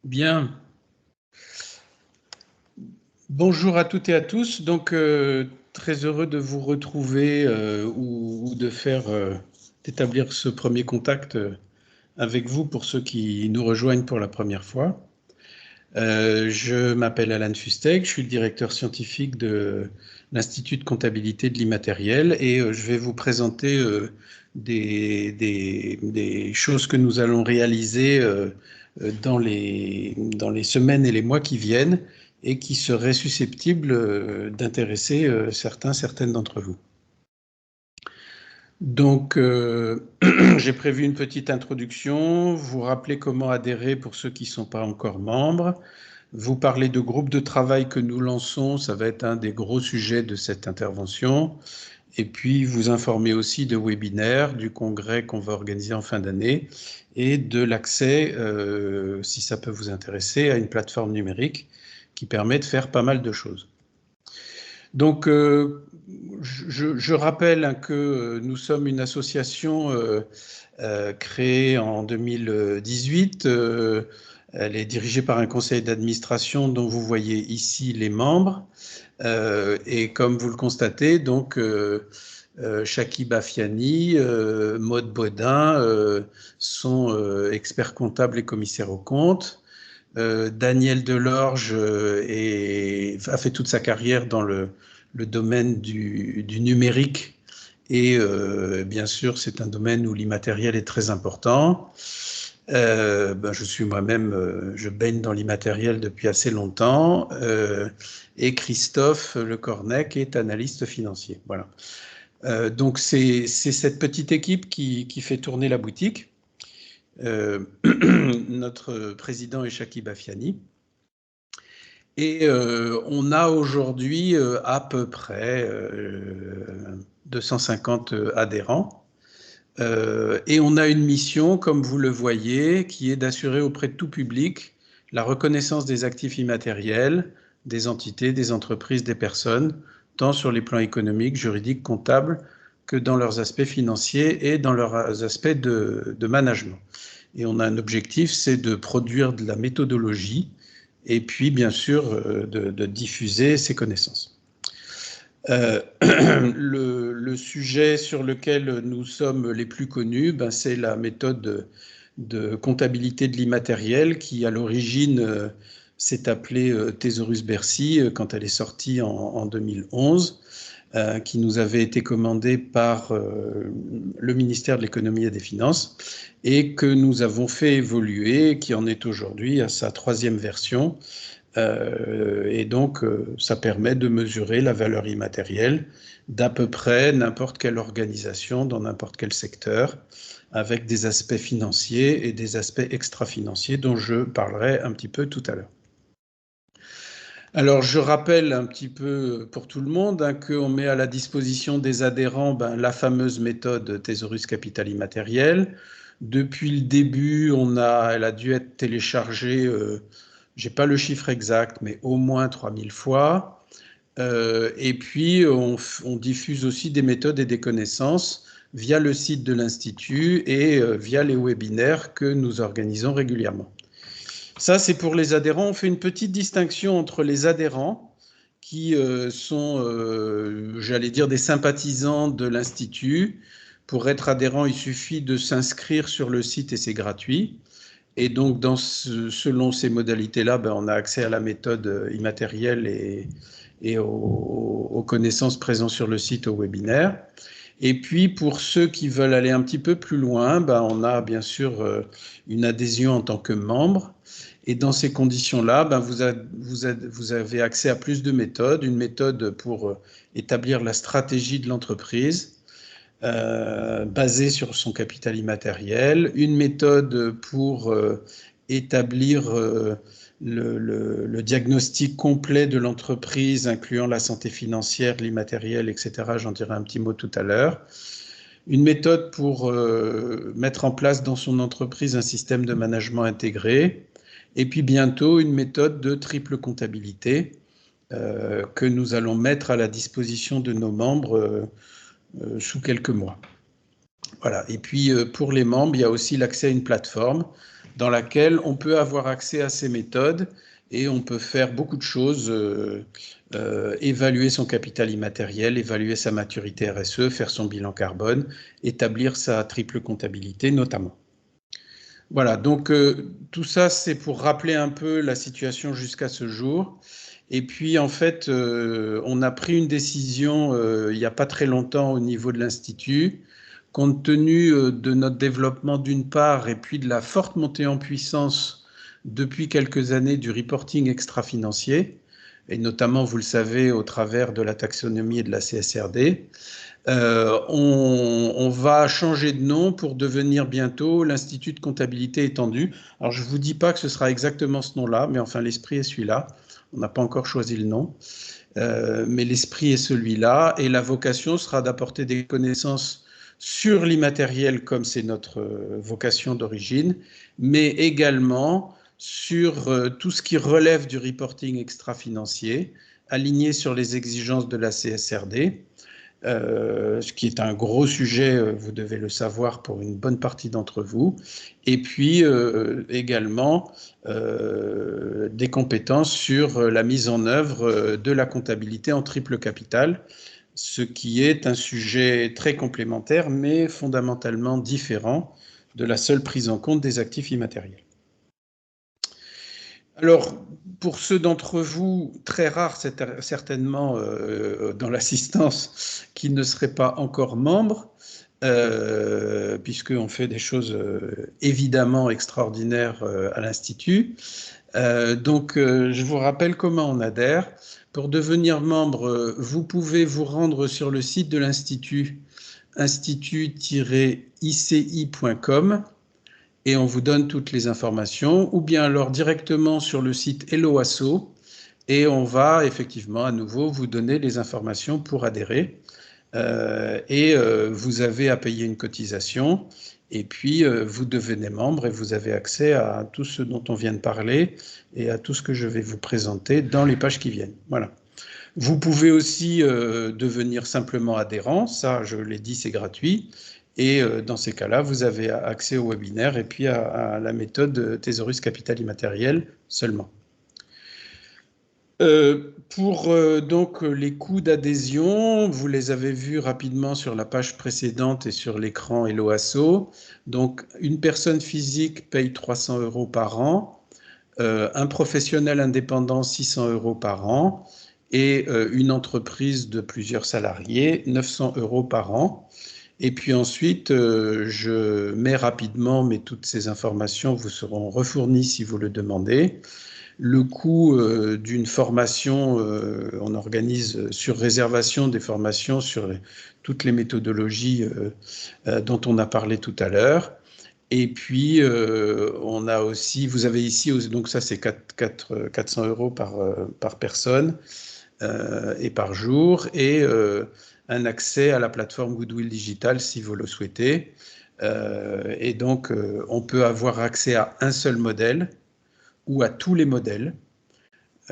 Bien. Bonjour à toutes et à tous. Donc, très heureux de vous retrouver ou d'établir ce premier contact avec vous pour ceux qui nous rejoignent pour la première fois. Je m'appelle Alan Fusteg, je suis le directeur scientifique de l'Institut de comptabilité de l'immatériel et je vais vous présenter des choses que nous allons réaliser dans les semaines et les mois qui viennent et qui seraient susceptibles d'intéresser certaines d'entre vous. Donc, j'ai prévu une petite introduction, vous rappeler comment adhérer pour ceux qui ne sont pas encore membres, vous parler de groupes de travail que nous lançons, ça va être un des gros sujets de cette intervention, et puis vous informer aussi de webinaires, du congrès qu'on va organiser en fin d'année, et de l'accès, si ça peut vous intéresser, à une plateforme numérique qui permet de faire pas mal de choses. Donc, je rappelle que nous sommes une association créée en 2018. Elle est dirigée par un conseil d'administration dont vous voyez ici les membres. Et comme vous le constatez, donc, Chaki Bafiani, Maude Baudin sont experts comptables et commissaires aux comptes. Daniel Delorge a fait toute sa carrière dans le domaine du numérique et bien sûr c'est un domaine où l'immatériel est très important. Je suis moi-même, je baigne dans l'immatériel depuis assez longtemps et Christophe Lecornec est analyste financier. Voilà. Donc c'est cette petite équipe qui fait tourner la boutique. Notre président est Chaki Bafiani. Et on a aujourd'hui à peu près 250 adhérents. Et on a une mission, comme vous le voyez, qui est d'assurer auprès de tout public la reconnaissance des actifs immatériels, des entités, des entreprises, des personnes, tant sur les plans économiques, juridiques, comptables, que dans leurs aspects financiers et dans leurs aspects de management. Et on a un objectif, c'est de produire de la méthodologie et puis, bien sûr, de diffuser ces connaissances. Le sujet sur lequel nous sommes les plus connus, c'est la méthode de comptabilité de l'immatériel qui, à l'origine, s'est appelée Thésaurus Bercy quand elle est sortie en 2011. Qui nous avait été commandé par le ministère de l'économie et des finances et que nous avons fait évoluer, qui en est aujourd'hui à sa 3e version. Et donc, ça permet de mesurer la valeur immatérielle d'à peu près n'importe quelle organisation dans n'importe quel secteur, avec des aspects financiers et des aspects extra-financiers dont je parlerai un petit peu tout à l'heure. Alors, je rappelle un petit peu pour tout le monde qu'on met à la disposition des adhérents la fameuse méthode Thésaurus Capital Immatériel. Depuis le début, elle a dû être téléchargée, je n'ai pas le chiffre exact, mais au moins 3000 fois. Et puis, on diffuse aussi des méthodes et des connaissances via le site de l'Institut et via les webinaires que nous organisons régulièrement. Ça, c'est pour les adhérents. On fait une petite distinction entre les adhérents qui sont, j'allais dire, des sympathisants de l'Institut. Pour être adhérent, il suffit de s'inscrire sur le site et c'est gratuit. Et donc, selon ces modalités-là, on a accès à la méthode immatérielle et aux connaissances présentes sur le site, au webinaire. Et puis, pour ceux qui veulent aller un petit peu plus loin, on a bien sûr une adhésion en tant que membre. Et dans ces conditions-là, vous avez accès à plus de méthodes. Une méthode pour établir la stratégie de l'entreprise basée sur son capital immatériel. Une méthode pour établir le diagnostic complet de l'entreprise, incluant la santé financière, l'immatériel, etc. J'en dirai un petit mot tout à l'heure. Une méthode pour mettre en place dans son entreprise un système de management intégré. Et puis bientôt, une méthode de triple comptabilité que nous allons mettre à la disposition de nos membres sous quelques mois. Voilà. Et puis, pour les membres, il y a aussi l'accès à une plateforme dans laquelle on peut avoir accès à ces méthodes et on peut faire beaucoup de choses, évaluer son capital immatériel, évaluer sa maturité RSE, faire son bilan carbone, établir sa triple comptabilité notamment. Voilà, donc tout ça c'est pour rappeler un peu la situation jusqu'à ce jour. Et puis en fait, on a pris une décision il n'y a pas très longtemps au niveau de l'Institut, compte tenu de notre développement d'une part et puis de la forte montée en puissance depuis quelques années du reporting extra-financier, et notamment, vous le savez, au travers de la taxonomie et de la CSRD. On va changer de nom pour devenir bientôt l'Institut de comptabilité étendue. Alors, je ne vous dis pas que ce sera exactement ce nom-là, mais enfin, l'esprit est celui-là. On n'a pas encore choisi le nom, mais l'esprit est celui-là. Et la vocation sera d'apporter des connaissances sur l'immatériel, comme c'est notre vocation d'origine, mais également sur tout ce qui relève du reporting extra-financier, aligné sur les exigences de la CSRD. Ce qui est un gros sujet, vous devez le savoir pour une bonne partie d'entre vous, et puis également des compétences sur la mise en œuvre de la comptabilité en triple capital, ce qui est un sujet très complémentaire, mais fondamentalement différent de la seule prise en compte des actifs immatériels. Alors, pour ceux d'entre vous, très rares certainement dans l'assistance, qui ne seraient pas encore membres, puisqu'on fait des choses évidemment extraordinaires à l'Institut. Donc, je vous rappelle comment on adhère. Pour devenir membre, vous pouvez vous rendre sur le site de l'Institut, institut-ici.com, et on vous donne toutes les informations, ou bien alors directement sur le site Helloasso, et on va effectivement à nouveau vous donner les informations pour adhérer. Vous avez à payer une cotisation, et puis vous devenez membre et vous avez accès à tout ce dont on vient de parler et à tout ce que je vais vous présenter dans les pages qui viennent. Voilà. Vous pouvez aussi devenir simplement adhérent, ça je l'ai dit, c'est gratuit. Et dans ces cas-là, vous avez accès au webinaire et puis à la méthode Thésaurus Capital Immatériel seulement. Pour donc les coûts d'adhésion, vous les avez vus rapidement sur la page précédente et sur l'écran Helloasso. Donc une personne physique paye 300 € par an, un professionnel indépendant 600 € par an et une entreprise de plusieurs salariés 900 € par an. Et puis ensuite, je mets rapidement, mais toutes ces informations vous seront refournies si vous le demandez. Le coût d'une formation, on organise sur réservation des formations sur toutes les méthodologies dont on a parlé tout à l'heure. Et puis, on a aussi, vous avez ici, donc ça c'est 400 € par personne et par jour, et un accès à la plateforme Goodwill Digital si vous le souhaitez. Et donc, on peut avoir accès à un seul modèle ou à tous les modèles,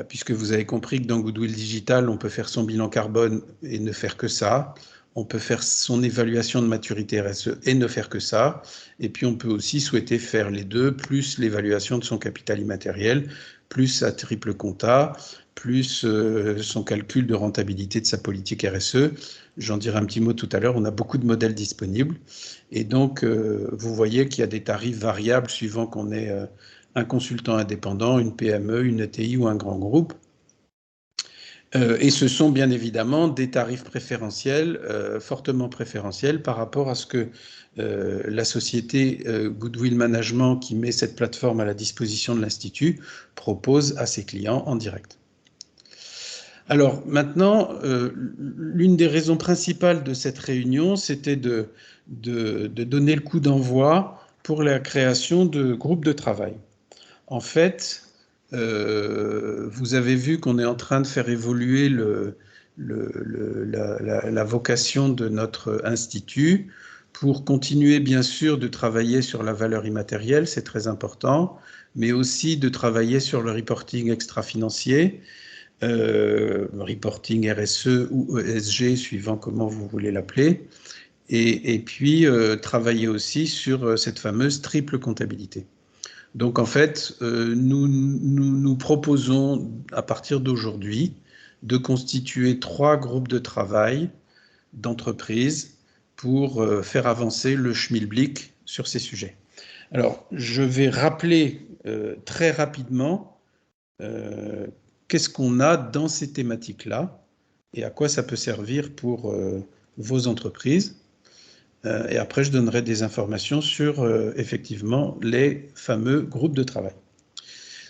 puisque vous avez compris que dans Goodwill Digital, on peut faire son bilan carbone et ne faire que ça. On peut faire son évaluation de maturité RSE et ne faire que ça. Et puis, on peut aussi souhaiter faire les deux, plus l'évaluation de son capital immatériel, plus sa triple compta, plus son calcul de rentabilité de sa politique RSE. J'en dirai un petit mot tout à l'heure. On a beaucoup de modèles disponibles. Et donc, vous voyez qu'il y a des tarifs variables suivant qu'on est un consultant indépendant, une PME, une ETI ou un grand groupe. Et ce sont bien évidemment des tarifs préférentiels, fortement préférentiels par rapport à ce que la société Goodwill Management qui met cette plateforme à la disposition de l'Institut propose à ses clients en direct. Alors maintenant, l'une des raisons principales de cette réunion, c'était de donner le coup d'envoi pour la création de groupes de travail. En fait, vous avez vu qu'on est en train de faire évoluer la vocation de notre institut pour continuer bien sûr de travailler sur la valeur immatérielle, c'est très important, mais aussi de travailler sur le reporting extra-financier, reporting RSE ou ESG, suivant comment vous voulez l'appeler, et puis travailler aussi sur cette fameuse triple comptabilité. Donc en fait, nous proposons à partir d'aujourd'hui de constituer 3 groupes de travail d'entreprise pour faire avancer le schmilblick sur ces sujets. Alors, je vais rappeler très rapidement qu'est-ce qu'on a dans ces thématiques-là et à quoi ça peut servir pour vos entreprises. Et après, je donnerai des informations sur effectivement les fameux groupes de travail.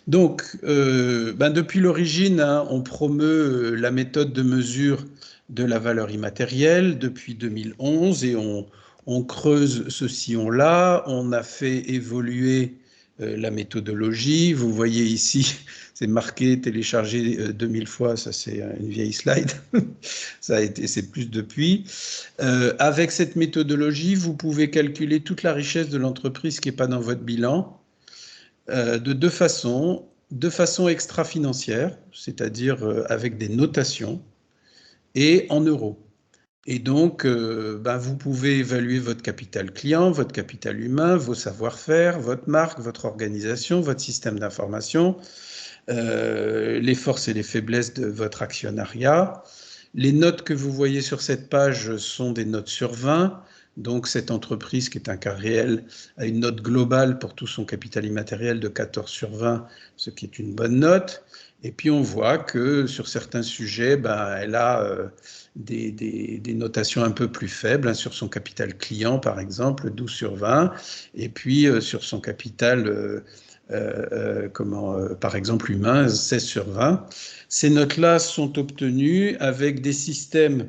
Donc, depuis l'origine, hein, on promeut la méthode de mesure de la valeur immatérielle depuis 2011 et on creuse ce sillon-là. On a fait évoluer la méthodologie. Vous voyez ici, c'est marqué, téléchargé 2000 fois, ça c'est une vieille slide. Ça a été, c'est plus depuis. Avec cette méthodologie, vous pouvez calculer toute la richesse de l'entreprise qui n'est pas dans votre bilan. De 2 façons. De façon extra-financière, c'est-à-dire avec des notations, et en euros. Et donc, vous pouvez évaluer votre capital client, votre capital humain, vos savoir-faire, votre marque, votre organisation, votre système d'information, les forces et les faiblesses de votre actionnariat. Les notes que vous voyez sur cette page sont des notes sur 20. Donc, cette entreprise, qui est un cas réel, a une note globale pour tout son capital immatériel de 14 sur 20, ce qui est une bonne note. Et puis, on voit que sur certains sujets, elle a des notations un peu plus faibles, hein, sur son capital client, par exemple, 12 sur 20. Et puis, sur son capital, par exemple, humain, 16 sur 20. Ces notes-là sont obtenues avec des systèmes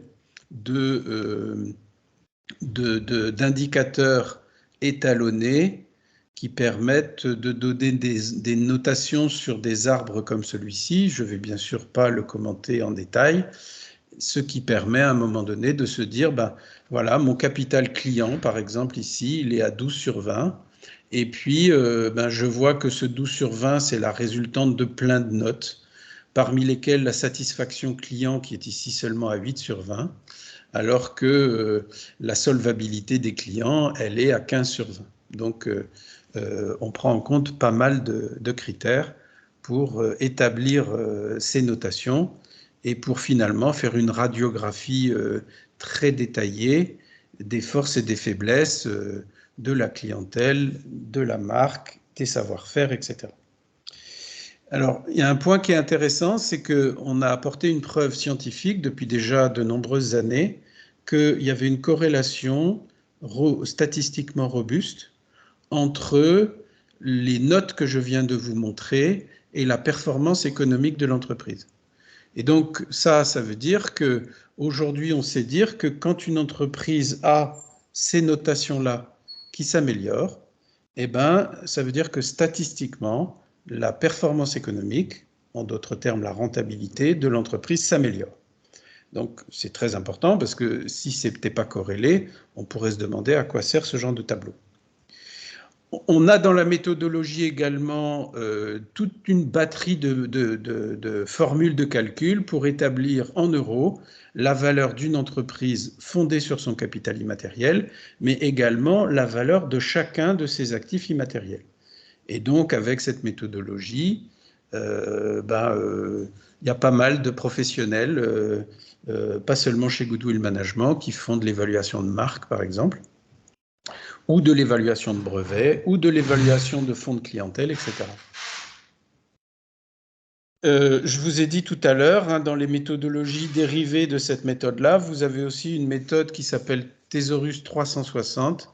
d'indicateurs étalonnés qui permettent de donner des notations sur des arbres comme celui-ci. Je ne vais bien sûr pas le commenter en détail, ce qui permet à un moment donné de se dire, voilà, mon capital client, par exemple, ici, il est à 12 sur 20. Et puis, je vois que ce 12 sur 20, c'est la résultante de plein de notes, parmi lesquelles la satisfaction client, qui est ici seulement à 8 sur 20, alors que la solvabilité des clients, elle est à 15 sur 20. Donc, on prend en compte pas mal de critères pour établir ces notations et pour finalement faire une radiographie très détaillée des forces et des faiblesses de la clientèle, de la marque, des savoir-faire, etc. Alors, il y a un point qui est intéressant, c'est qu'on a apporté une preuve scientifique depuis déjà de nombreuses années qu'il y avait une corrélation statistiquement robuste entre les notes que je viens de vous montrer et la performance économique de l'entreprise. Et donc, ça veut dire qu'aujourd'hui, on sait dire que quand une entreprise a ces notations-là qui s'améliorent, ça veut dire que statistiquement, la performance économique, en d'autres termes la rentabilité de l'entreprise s'améliore. Donc c'est très important parce que si ce n'était pas corrélé, on pourrait se demander à quoi sert ce genre de tableau. On a dans la méthodologie également toute une batterie de formules de calcul pour établir en euros la valeur d'une entreprise fondée sur son capital immatériel, mais également la valeur de chacun de ses actifs immatériels. Et donc, avec cette méthodologie, y a pas mal de professionnels, pas seulement chez Goodwill Management, qui font de l'évaluation de marque, par exemple, ou de l'évaluation de brevets, ou de l'évaluation de fonds de clientèle, etc. Je vous ai dit tout à l'heure, hein, dans les méthodologies dérivées de cette méthode-là, vous avez aussi une méthode qui s'appelle Thesaurus 360,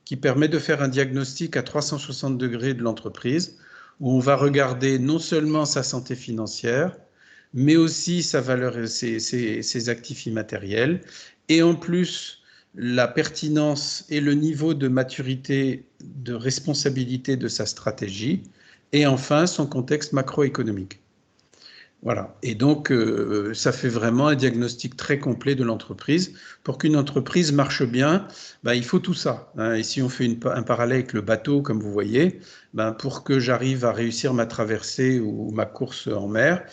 qui permet de faire un diagnostic à 360 degrés de l'entreprise, où on va regarder non seulement sa santé financière, mais aussi sa valeur, ses actifs immatériels, et en plus la pertinence et le niveau de maturité, de responsabilité de sa stratégie, et enfin son contexte macroéconomique. Voilà. Et donc, ça fait vraiment un diagnostic très complet de l'entreprise. Pour qu'une entreprise marche bien, il faut tout ça, hein. Et si on fait un parallèle avec le bateau, comme vous voyez, pour que j'arrive à réussir ma traversée ou ma course en mer,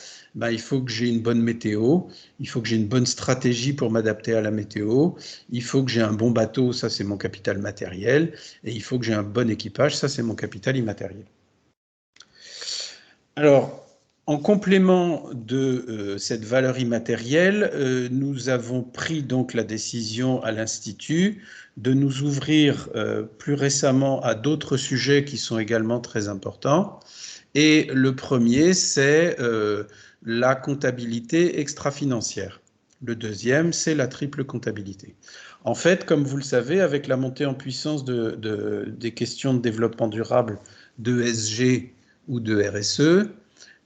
il faut que j'ai une bonne météo, il faut que j'ai une bonne stratégie pour m'adapter à la météo, il faut que j'ai un bon bateau, ça c'est mon capital matériel, et il faut que j'ai un bon équipage, ça c'est mon capital immatériel. Alors, en complément de cette valeur immatérielle, nous avons pris donc la décision à l'Institut de nous ouvrir plus récemment à d'autres sujets qui sont également très importants. Et le premier, c'est la comptabilité extra-financière. Le deuxième, c'est la triple comptabilité. En fait, comme vous le savez, avec la montée en puissance des questions de développement durable, de ESG ou de RSE,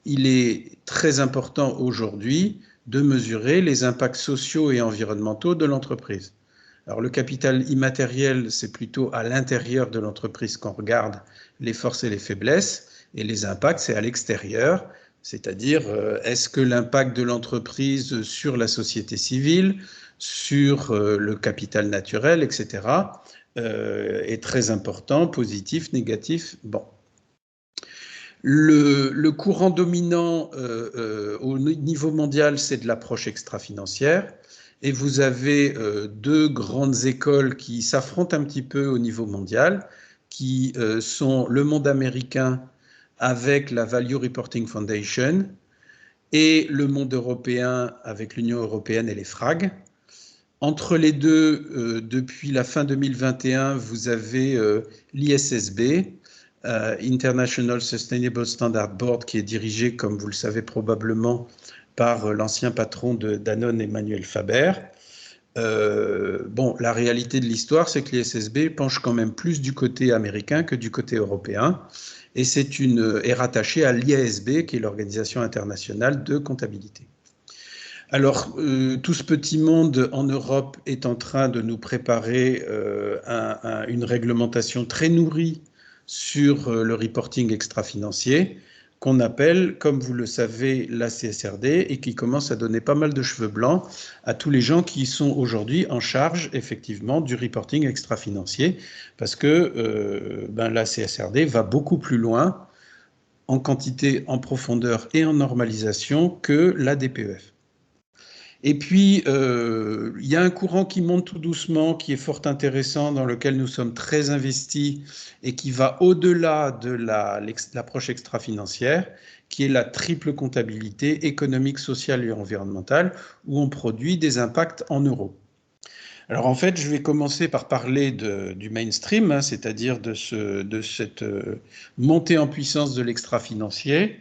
il est très important aujourd'hui de mesurer les impacts sociaux et environnementaux de l'entreprise. Alors le capital immatériel, c'est plutôt à l'intérieur de l'entreprise qu'on regarde les forces et les faiblesses, et les impacts, c'est à l'extérieur, c'est-à-dire est-ce que l'impact de l'entreprise sur la société civile, sur le capital naturel, etc., est très important, positif, négatif. Bon. Le courant dominant au niveau mondial, c'est de l'approche extra-financière. Et vous avez deux grandes écoles qui s'affrontent un petit peu au niveau mondial, qui sont le monde américain avec la Value Reporting Foundation et le monde européen avec l'Union européenne et les FRAG. Entre les deux, depuis la fin 2021, vous avez l'ISSB, International Sustainable Standard Board, qui est dirigé, comme vous le savez probablement, par l'ancien patron de Danone, Emmanuel Faber. Bon, la réalité de l'histoire, c'est que l'ISSB penche quand même plus du côté américain que du côté européen, et est rattaché à l'IASB, qui est l'Organisation internationale de comptabilité. Alors, tout ce petit monde en Europe est en train de nous préparer une réglementation très nourrie sur le reporting extra-financier, qu'on appelle, comme vous le savez, la CSRD, et qui commence à donner pas mal de cheveux blancs à tous les gens qui sont aujourd'hui en charge, effectivement, du reporting extra-financier, parce que la CSRD va beaucoup plus loin en quantité, en profondeur et en normalisation que la DPEF. Et puis, il y a un courant qui monte tout doucement, qui est fort intéressant, dans lequel nous sommes très investis et qui va au-delà de l'approche extra-financière, qui est la triple comptabilité économique, sociale et environnementale, où on produit des impacts en euros. Alors en fait, je vais commencer par parler du mainstream, hein, c'est-à-dire de cette montée en puissance de l'extra-financier.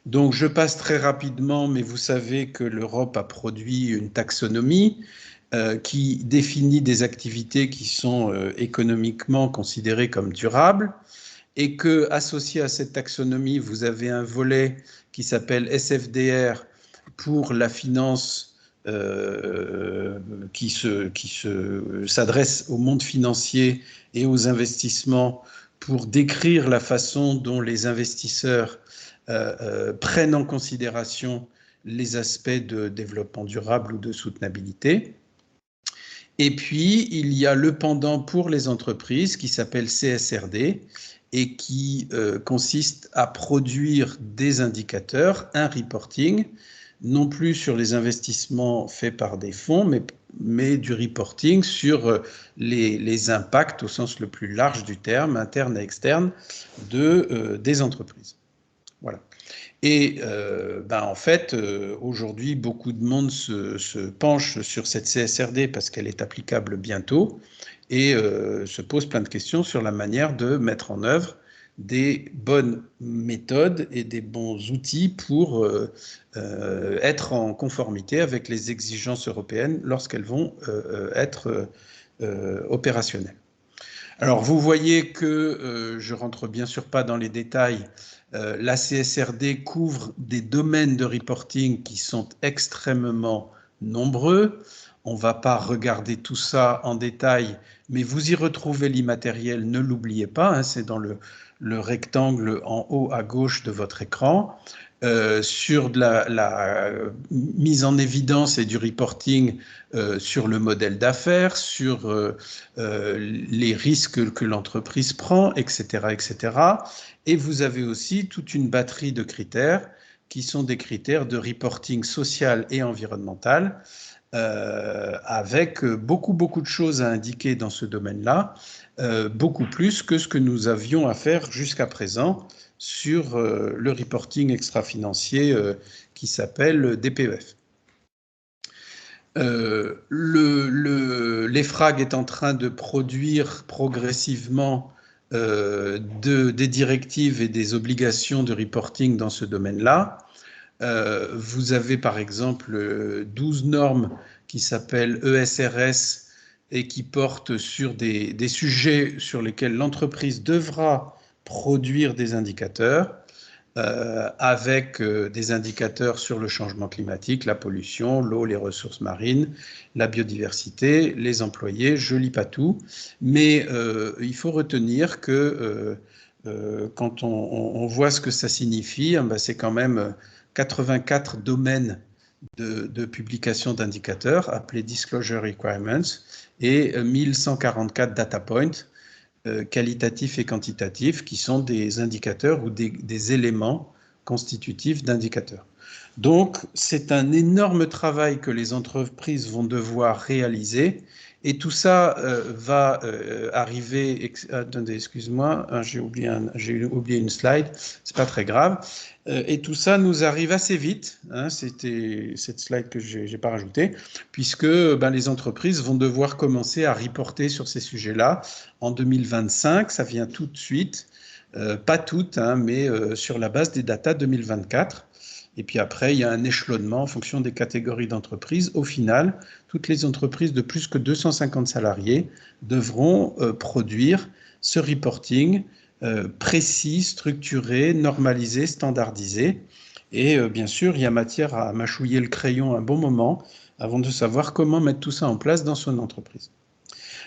Donc je passe très rapidement, mais vous savez que l'Europe a produit une taxonomie qui définit des activités qui sont économiquement considérées comme durables, et que, associé à cette taxonomie, vous avez un volet qui s'appelle SFDR pour la finance qui s'adresse au monde financier et aux investissements pour décrire la façon dont les investisseurs prennent en considération les aspects de développement durable ou de soutenabilité. Et puis, il y a le pendant pour les entreprises qui s'appelle CSRD et qui consiste à produire des indicateurs, un reporting, non plus sur les investissements faits par des fonds, mais du reporting sur les impacts au sens le plus large du terme, interne et externe, des entreprises. Voilà. Et en fait, aujourd'hui, beaucoup de monde se penche sur cette CSRD parce qu'elle est applicable bientôt et se pose plein de questions sur la manière de mettre en œuvre des bonnes méthodes et des bons outils pour être en conformité avec les exigences européennes lorsqu'elles vont être opérationnelles. Alors, vous voyez que je ne rentre bien sûr pas dans les détails. La CSRD couvre des domaines de reporting qui sont extrêmement nombreux. On ne va pas regarder tout ça en détail, mais vous y retrouvez l'immatériel, ne l'oubliez pas, hein, c'est dans le rectangle en haut à gauche de votre écran. Sur de la mise en évidence et du reporting sur le modèle d'affaires, sur les risques que l'entreprise prend, etc., etc. Et vous avez aussi toute une batterie de critères qui sont des critères de reporting social et environnemental avec beaucoup de choses à indiquer dans ce domaine-là, beaucoup plus que ce que nous avions à faire jusqu'à présent sur le reporting extra-financier qui s'appelle DPEF. L'EFRAG est en train de produire progressivement des directives et des obligations de reporting dans ce domaine-là. Vous avez par exemple 12 normes qui s'appellent ESRS et qui portent sur des sujets sur lesquels l'entreprise devra produire des indicateurs. Avec des indicateurs sur le changement climatique, la pollution, l'eau, les ressources marines, la biodiversité, les employés, je ne lis pas tout, mais il faut retenir que quand on voit ce que ça signifie, ben c'est quand même 84 domaines de publication d'indicateurs appelés Disclosure Requirements et 1144 data points qualitatifs et quantitatifs qui sont des indicateurs ou des éléments constitutifs d'indicateurs. Donc, c'est un énorme travail que les entreprises vont devoir réaliser et tout ça va arriver. Attendez, excuse-moi, j'ai oublié une slide, c'est pas très grave. Et tout ça nous arrive assez vite. Hein, c'était cette slide que j'ai pas rajoutée, puisque les entreprises vont devoir commencer à reporter sur ces sujets-là en 2025. Ça vient tout de suite, pas toutes, hein, mais sur la base des datas 2024. Et puis après, il y a un échelonnement en fonction des catégories d'entreprises. Au final, toutes les entreprises de plus que 250 salariés devront produire ce reporting précis, structuré, normalisé, standardisé. Et bien sûr, il y a matière à mâchouiller le crayon un bon moment avant de savoir comment mettre tout ça en place dans son entreprise.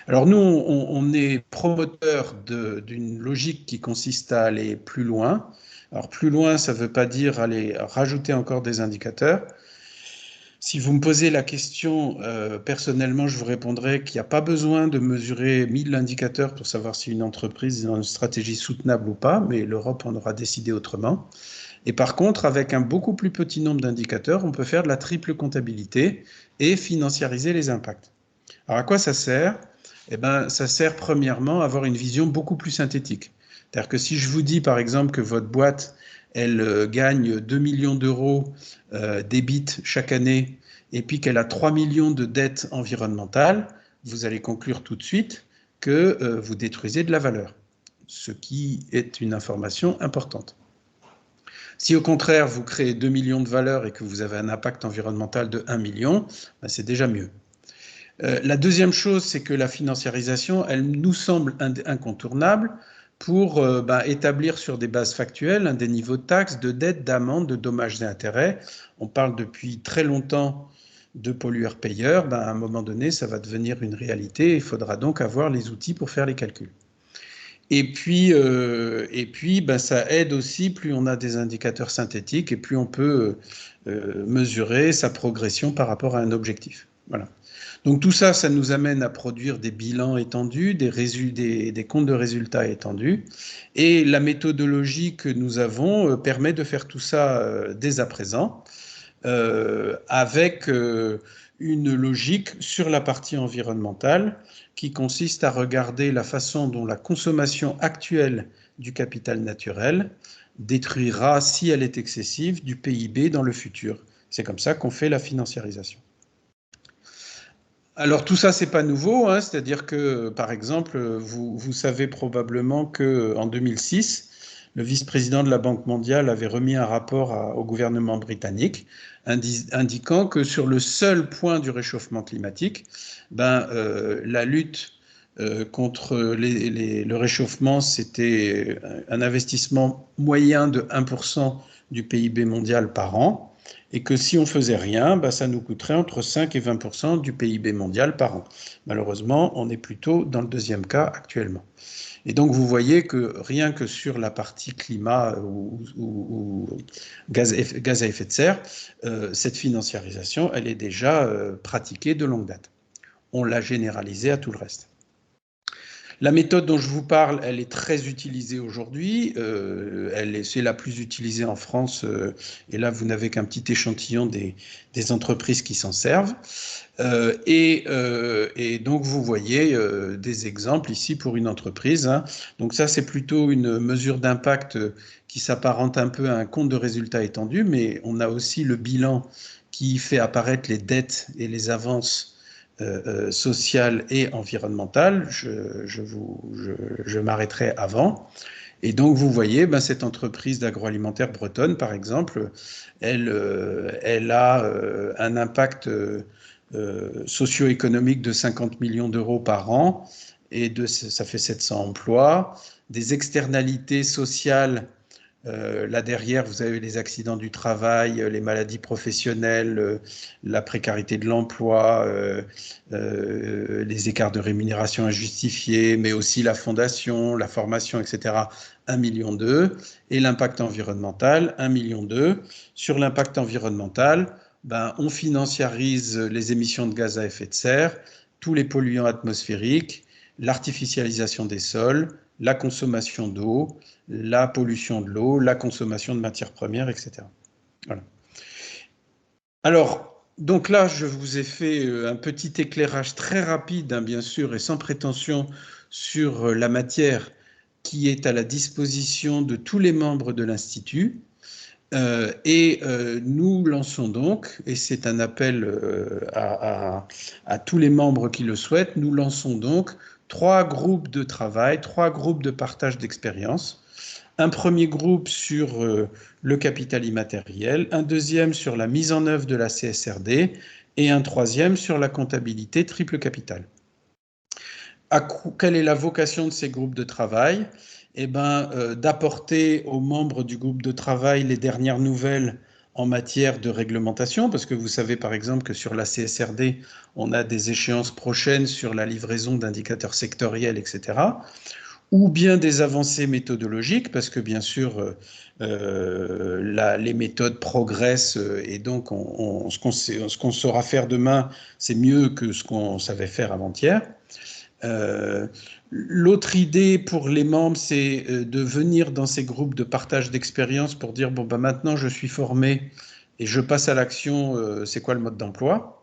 Alors nous, on est promoteur d'une logique qui consiste à aller plus loin. Alors plus loin, ça ne veut pas dire aller rajouter encore des indicateurs. Si vous me posez la question, personnellement, je vous répondrai qu'il n'y a pas besoin de mesurer 1000 indicateurs pour savoir si une entreprise est dans une stratégie soutenable ou pas, mais l'Europe en aura décidé autrement. Et par contre, avec un beaucoup plus petit nombre d'indicateurs, on peut faire de la triple comptabilité et financiariser les impacts. Alors à quoi ça sert ? Eh bien, ça sert premièrement à avoir une vision beaucoup plus synthétique. C'est-à-dire que si je vous dis par exemple que votre boîte, elle gagne 2 millions d'euros d'EBIT chaque année et puis qu'elle a 3 millions de dettes environnementales, vous allez conclure tout de suite que vous détruisez de la valeur, ce qui est une information importante. Si au contraire, vous créez 2 millions de valeurs et que vous avez un impact environnemental de 1 million, c'est déjà mieux. La deuxième chose, c'est que la financiarisation, elle nous semble incontournable pour établir sur des bases factuelles des niveaux de taxes, de dettes, d'amendes, de dommages et intérêts. On parle depuis très longtemps de pollueurs-payeurs. À un moment donné, ça va devenir une réalité. Il faudra donc avoir les outils pour faire les calculs. Et puis ça aide aussi, plus on a des indicateurs synthétiques et plus on peut mesurer sa progression par rapport à un objectif. Voilà. Donc tout ça, ça nous amène à produire des bilans étendus, des comptes de résultats étendus. Et la méthodologie que nous avons permet de faire tout ça dès à présent, avec une logique sur la partie environnementale qui consiste à regarder la façon dont la consommation actuelle du capital naturel détruira, si elle est excessive, du PIB dans le futur. C'est comme ça qu'on fait la financiarisation. Alors tout ça, c'est pas nouveau, hein, c'est-à-dire que, par exemple, vous savez probablement qu'en 2006, le vice-président de la Banque mondiale avait remis un rapport au gouvernement britannique indiquant que sur le seul point du réchauffement climatique, la lutte contre le réchauffement, c'était un investissement moyen de 1% du PIB mondial par an. Et que si on faisait rien, ça nous coûterait entre 5 et 20% du PIB mondial par an. Malheureusement, on est plutôt dans le deuxième cas actuellement. Et donc, vous voyez que rien que sur la partie climat ou gaz à effet de serre, cette financiarisation, elle est déjà pratiquée de longue date. On l'a généralisée à tout le reste. La méthode dont je vous parle, elle est très utilisée aujourd'hui. C'est la plus utilisée en France. Et là, vous n'avez qu'un petit échantillon des entreprises qui s'en servent. Et donc, vous voyez des exemples ici pour une entreprise, hein. Donc ça, c'est plutôt une mesure d'impact qui s'apparente un peu à un compte de résultat étendu, mais on a aussi le bilan qui fait apparaître les dettes et les avances sociales et environnementales. Je m'arrêterai avant. Et donc, vous voyez, ben, cette entreprise d'agroalimentaire bretonne, par exemple, elle a un impact socio-économique de 50 millions d'euros par an, et ça fait 700 emplois, des externalités sociales. Là derrière, vous avez les accidents du travail, les maladies professionnelles, la précarité de l'emploi, les écarts de rémunération injustifiés, mais aussi la fondation, la formation, etc. 1,2 million. Et l'impact environnemental, 1,2 million. Sur l'impact environnemental, ben, on financiarise les émissions de gaz à effet de serre, tous les polluants atmosphériques, l'artificialisation des sols, la consommation d'eau, la pollution de l'eau, la consommation de matières premières, etc. Voilà. Alors, donc là, je vous ai fait un petit éclairage très rapide, hein, bien sûr, et sans prétention, sur la matière qui est à la disposition de tous les membres de l'Institut. Nous lançons donc, et c'est un appel à tous les membres qui le souhaitent, nous lançons donc 3 groupes de travail, 3 groupes de partage d'expérience. Un premier groupe sur le capital immatériel, un deuxième sur la mise en œuvre de la CSRD et un troisième sur la comptabilité triple capital. Quelle est la vocation de ces groupes de travail? Eh ben, d'apporter aux membres du groupe de travail les dernières nouvelles en matière de réglementation, parce que vous savez par exemple que sur la CSRD, on a des échéances prochaines sur la livraison d'indicateurs sectoriels, etc., ou bien des avancées méthodologiques, parce que bien sûr, les méthodes progressent, et donc ce qu'on saura faire demain, c'est mieux que ce qu'on savait faire avant-hier. L'autre idée pour les membres, c'est de venir dans ces groupes de partage d'expérience pour dire, bon, ben maintenant je suis formé et je passe à l'action, c'est quoi le mode d'emploi?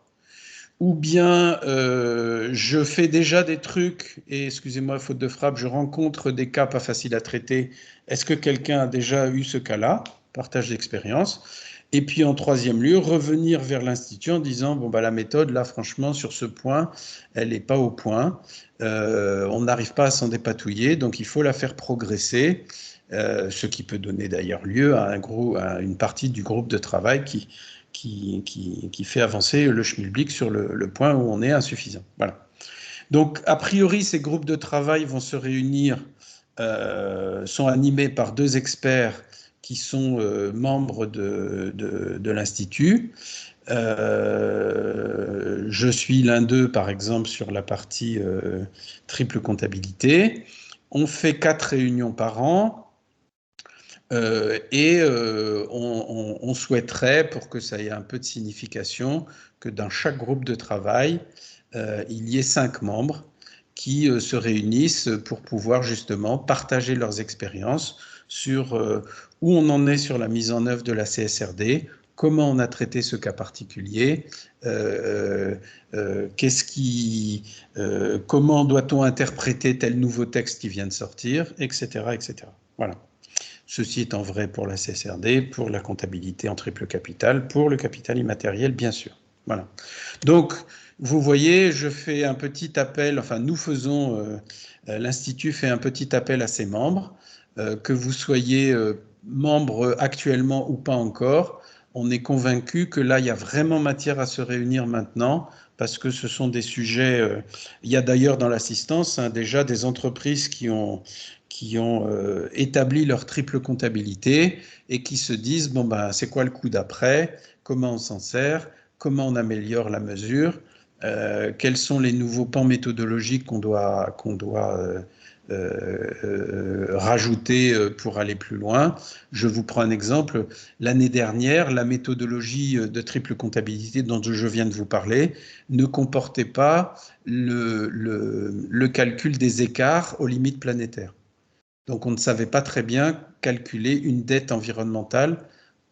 Ou bien je fais déjà des trucs et, excusez-moi, faute de frappe, je rencontre des cas pas faciles à traiter. Est-ce que quelqu'un a déjà eu ce cas-là? Partage d'expérience. Et puis en troisième lieu, revenir vers l'Institut en disant, bon, bah, la méthode, là, franchement, sur ce point, elle n'est pas au point. On n'arrive pas à s'en dépatouiller, donc il faut la faire progresser. Ce qui peut donner d'ailleurs lieu à une partie du groupe de travail qui fait avancer le schmilblick sur le point où on est insuffisant. Voilà. Donc, a priori, ces groupes de travail vont se réunir, sont animés par 2 experts qui sont membres de l'Institut. Je suis l'un d'eux, par exemple, sur la partie triple comptabilité. On fait 4 réunions par an. On souhaiterait, pour que ça ait un peu de signification, que dans chaque groupe de travail, il y ait 5 membres qui se réunissent pour pouvoir justement partager leurs expériences sur où on en est sur la mise en œuvre de la CSRD, comment on a traité ce cas particulier, comment doit-on interpréter tel nouveau texte qui vient de sortir, etc., etc. Voilà. Ceci étant vrai pour la CSRD, pour la comptabilité en triple capital, pour le capital immatériel, bien sûr. Voilà. Donc, vous voyez, je fais un petit appel, enfin, nous faisons, l'Institut fait un petit appel à ses membres, que vous soyez membre actuellement ou pas encore. On est convaincu que là, il y a vraiment matière à se réunir maintenant, parce que ce sont des sujets. Il y a d'ailleurs dans l'assistance déjà des entreprises qui ont établi leur triple comptabilité et qui se disent, bon, ben, c'est quoi le coup d'après? Comment on s'en sert? Comment on améliore la mesure? quels sont les nouveaux pans méthodologiques qu'on doit rajouter pour aller plus loin. Je vous prends un exemple. L'année dernière, la méthodologie de triple comptabilité dont je viens de vous parler ne comportait pas le calcul des écarts aux limites planétaires. Donc on ne savait pas très bien calculer une dette environnementale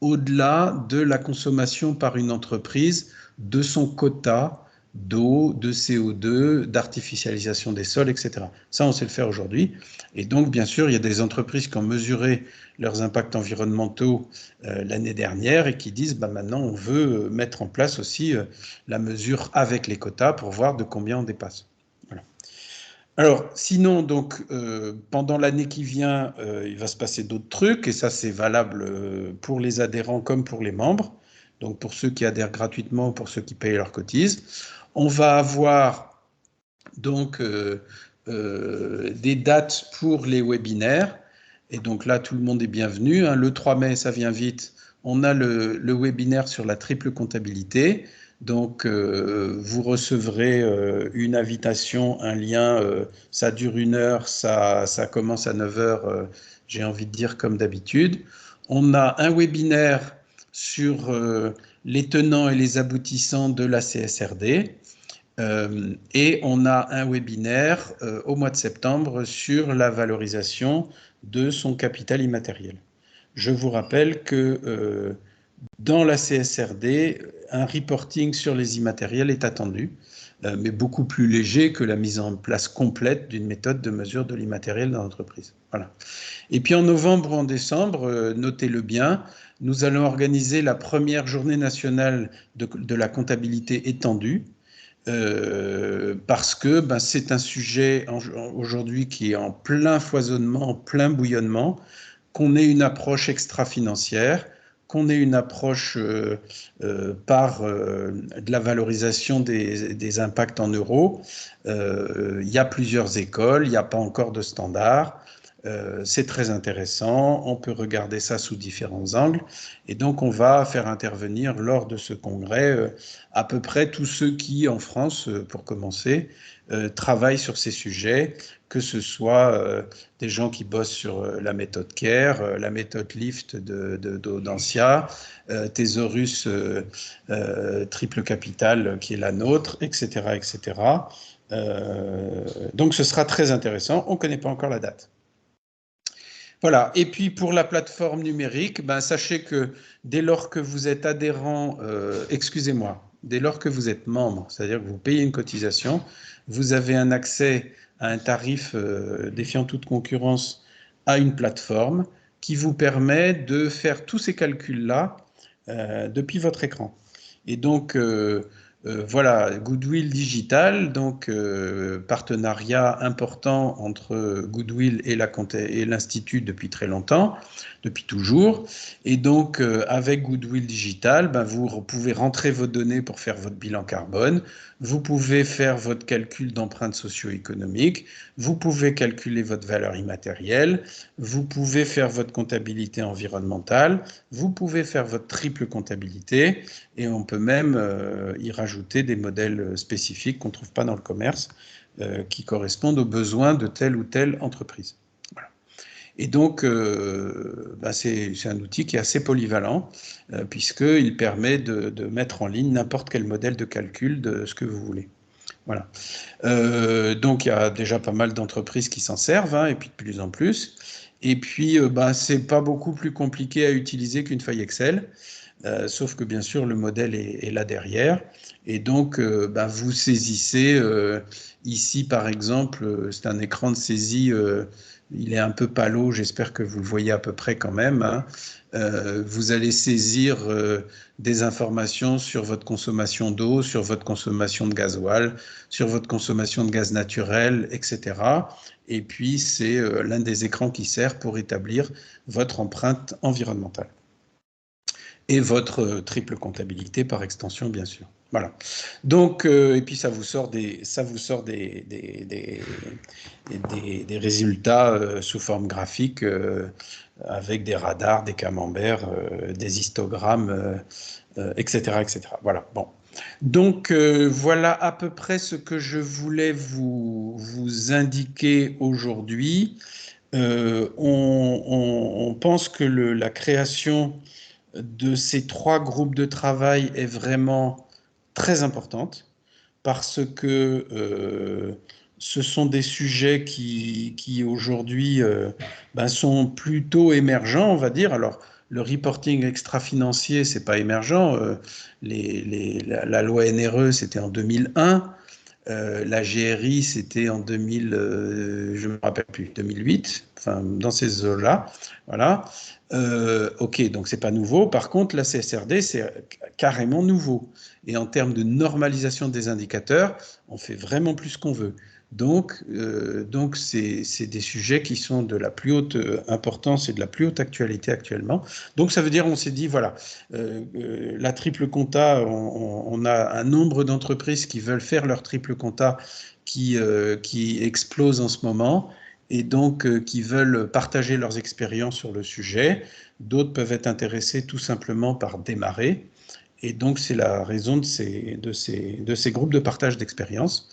au-delà de la consommation par une entreprise de son quota d'eau, de CO2, d'artificialisation des sols, etc. Ça, on sait le faire aujourd'hui. Et donc, bien sûr, il y a des entreprises qui ont mesuré leurs impacts environnementaux l'année dernière et qui disent, bah, maintenant, on veut mettre en place aussi la mesure avec les quotas pour voir de combien on dépasse. Voilà. Alors, sinon, donc, pendant l'année qui vient, il va se passer d'autres trucs, et ça, c'est valable pour les adhérents comme pour les membres, donc pour ceux qui adhèrent gratuitement, pour ceux qui payent leurs cotises. On va avoir donc des dates pour les webinaires, et donc là, tout le monde est bienvenu. Hein. Le 3 mai, ça vient vite, on a le webinaire sur la triple comptabilité. Donc, vous recevrez une invitation, un lien, ça dure 1 heure, ça commence à 9 heures, j'ai envie de dire comme d'habitude. On a un webinaire sur les tenants et les aboutissants de la CSRD. Et on a un webinaire au mois de septembre sur la valorisation de son capital immatériel. Je vous rappelle que dans la CSRD, un reporting sur les immatériels est attendu, mais beaucoup plus léger que la mise en place complète d'une méthode de mesure de l'immatériel dans l'entreprise. Voilà. Et puis en novembre ou en décembre, notez-le bien, nous allons organiser la première journée nationale de la comptabilité étendue, parce que c'est un sujet aujourd'hui qui est en plein foisonnement, en plein bouillonnement, qu'on ait une approche extra-financière, qu'on ait une approche par de la valorisation des impacts en euros. Il y a plusieurs écoles, il n'y a pas encore de standard. C'est très intéressant, on peut regarder ça sous différents angles, et donc on va faire intervenir lors de ce congrès à peu près tous ceux qui, en France, pour commencer, travaillent sur ces sujets, que ce soit des gens qui bossent sur la méthode CARE, la méthode LIFT d'Audencia, Thésaurus Triple Capital qui est la nôtre, etc. etc. Donc ce sera très intéressant, on ne connaît pas encore la date. Voilà, et puis pour la plateforme numérique, sachez que dès lors que vous êtes adhérent, dès lors que vous êtes membre, c'est-à-dire que vous payez une cotisation, vous avez un accès à un tarif défiant toute concurrence à une plateforme qui vous permet de faire tous ces calculs-là depuis votre écran. Et donc, voilà, Goodwill Digital, donc partenariat important entre Goodwill et l'Institut depuis très longtemps, depuis toujours. Et donc, avec Goodwill Digital, vous pouvez rentrer vos données pour faire votre bilan carbone, vous pouvez faire votre calcul d'empreinte socio-économique, vous pouvez calculer votre valeur immatérielle, vous pouvez faire votre comptabilité environnementale, vous pouvez faire votre triple comptabilité, et on peut même y rajouter des modèles spécifiques qu'on ne trouve pas dans le commerce, qui correspondent aux besoins de telle ou telle entreprise. Voilà. Et donc, c'est un outil qui est assez polyvalent, puisqu'il permet de mettre en ligne n'importe quel modèle de calcul de ce que vous voulez. Voilà. Donc, il y a déjà pas mal d'entreprises qui s'en servent, hein, et puis de plus en plus. Et puis, c'est pas beaucoup plus compliqué à utiliser qu'une feuille Excel. Sauf que bien sûr le modèle est là derrière, et donc vous saisissez ici par exemple, c'est un écran de saisie, il est un peu palo, j'espère que vous le voyez à peu près quand même, hein. Vous allez saisir des informations sur votre consommation d'eau, sur votre consommation de gasoil, sur votre consommation de gaz naturel, etc. Et puis c'est l'un des écrans qui sert pour établir votre empreinte environnementale et votre triple comptabilité par extension, bien sûr. Voilà. Donc, et puis ça vous sort des résultats sous forme graphique avec des radars, des camemberts, des histogrammes, etc., etc. Voilà. Bon. Donc voilà à peu près ce que je voulais vous indiquer aujourd'hui. On pense que la création de ces trois groupes de travail est vraiment très importante parce que ce sont des sujets qui aujourd'hui ben, sont plutôt émergents, on va dire. Alors, le reporting extra-financier, c'est pas émergent. La loi NRE, c'était en 2001. La GRI, c'était en 2000, je me rappelle plus, 2008, enfin dans ces eaux-là, voilà. Ok, donc c'est pas nouveau. Par contre, la CSRD, c'est carrément nouveau. Et en termes de normalisation des indicateurs, on fait vraiment plus qu'on veut. Donc c'est des sujets qui sont de la plus haute importance et de la plus haute actualité actuellement. Donc ça veut dire, on s'est dit, voilà, la triple compta, on a un nombre d'entreprises qui veulent faire leur triple compta qui explose en ce moment et donc qui veulent partager leurs expériences sur le sujet. D'autres peuvent être intéressés tout simplement par démarrer. Et donc, c'est la raison de ces groupes de partage d'expériences.